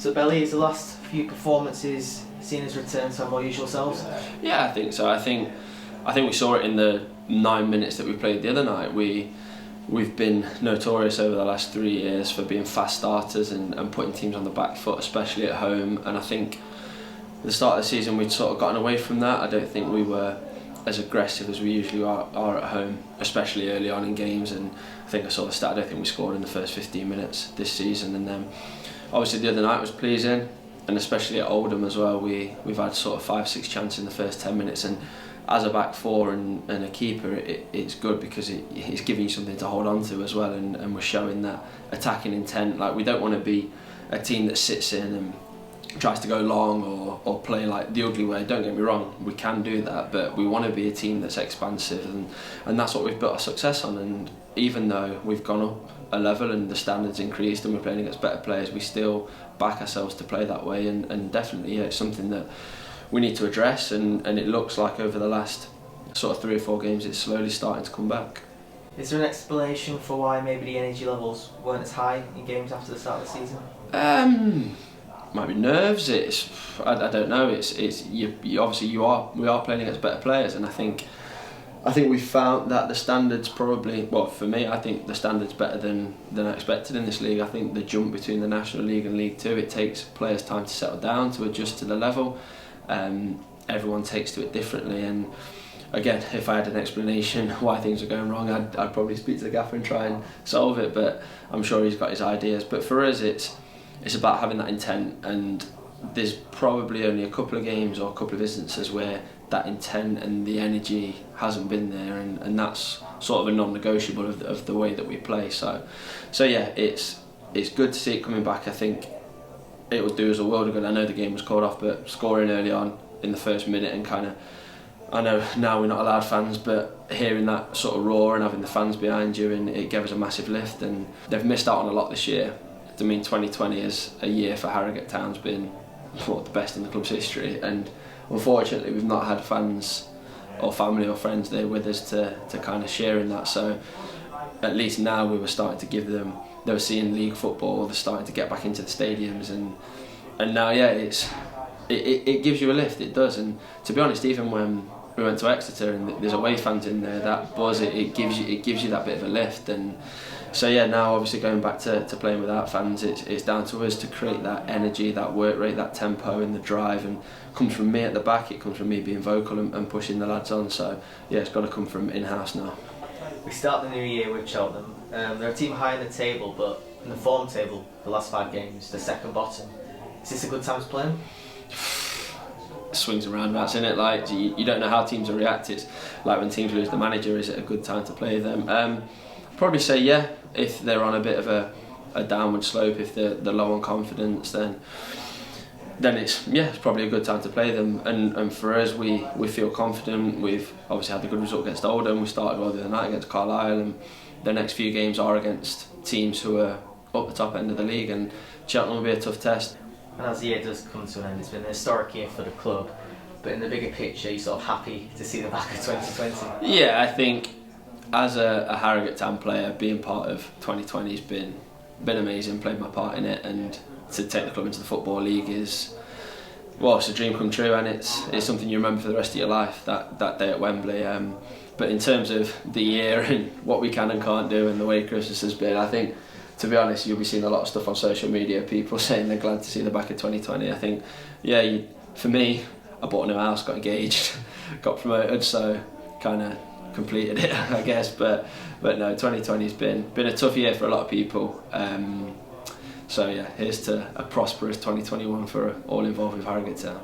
So Belly, is the last few performances seen as returns to our more usual selves? Yeah, I think so. I think we saw it in the 9 minutes that we played the other night. We've been notorious over the last 3 years for being fast starters and putting teams on the back foot, especially at home. And I think at the start of the season we'd sort of gotten away from that. I don't think we were as aggressive as we usually are at home, especially early on in games. And I think I saw the stat, I don't think we scored in the first 15 minutes this season. And then obviously the other night was pleasing, and especially at Oldham as well, we've had sort of 5-6 chances in the first 10 minutes. And as a back four and a keeper, it's good because it's giving you something to hold on to as well, and we're showing that attacking intent. Like, we don't want to be a team that sits in and tries to go long or play like the ugly way. Don't get me wrong, we can do that, but we want to be a team that's expansive, and that's what we've built our success on. And even though we've gone up a level and the standards increased and we're playing against better players, we still back ourselves to play that way, and definitely, yeah, it's something that we need to address, and it looks like over the last sort of 3 or 4 games it's slowly starting to come back. Is there an explanation for why maybe the energy levels weren't as high in games after the start of the season? Might be nerves. I don't know. You obviously we are playing against better players, and I think we found that the standards probably, well, for me, I think the standards better than I expected in this league. I think the jump between the National League and League Two, it takes players time to settle down, to adjust to the level. Everyone takes to it differently, and again, if I had an explanation why things are going wrong, I'd probably speak to the gaffer and try and solve it, but I'm sure he's got his ideas. But for us, it's about having that intent, and there's probably only a couple of games or a couple of instances where that intent and the energy hasn't been there, and that's sort of a non-negotiable of the way that we play. So yeah, it's good to see it coming back. I think it would do us a world of good. I know the game was called off, but scoring early on in the first minute, and kind of, I know now we're not allowed fans, but hearing that sort of roar and having the fans behind you, and it gave us a massive lift. And they've missed out on a lot this year. I mean, 2020 as a year for Harrogate Town's been the best in the club's history, and unfortunately we've not had fans or family or friends there with us to kind of share in that. So at least now we were starting to give them, they were seeing league football, they're starting to get back into the stadiums, and now, yeah, it gives you a lift, it does. And to be honest, even when we went to Exeter and there's away fans in there, that buzz, it gives you that bit of a lift. And so yeah, now obviously going back to playing without fans, it's down to us to create that energy, that work rate, that tempo and the drive, and it comes from me at the back, it comes from me being vocal and pushing the lads on. So yeah, it's got to come from in-house now. We start the new year with Cheltenham. They're a team high in the table, but in the form table, the last 5 games, they're second bottom. Is this a good time to play them? Swings and roundabouts, isn't it? Like, you don't know how teams will react. It's like when teams lose the manager, is it a good time to play them? Probably say yeah, if they're on a bit of a downward slope, if they're low on confidence, then it's probably a good time to play them. And for us, we feel confident. We've obviously had a good result against Oldham. We started well the other night against Carlisle, and the next few games are against teams who are up the top end of the league, and Cheltenham will be a tough test. And as the year does come to an end, it's been a historic year for the club, but in the bigger picture, you're sort of happy to see the back of 2020? Yeah, I think as a Harrogate Town player, being part of 2020 has been amazing, played my part in it, and to take the club into the Football League is, well, it's a dream come true, and it's something you remember for the rest of your life, that day at Wembley. But in terms of the year and what we can and can't do and the way Christmas has been, I think, to be honest, you'll be seeing a lot of stuff on social media, people saying they're glad to see the back of 2020. I think, yeah, for me, I bought a new house, got engaged, got promoted, so kind of completed it, I guess. But no, 2020 has been a tough year for a lot of people. So yeah, here's to a prosperous 2021 for all involved with Harrogate Town.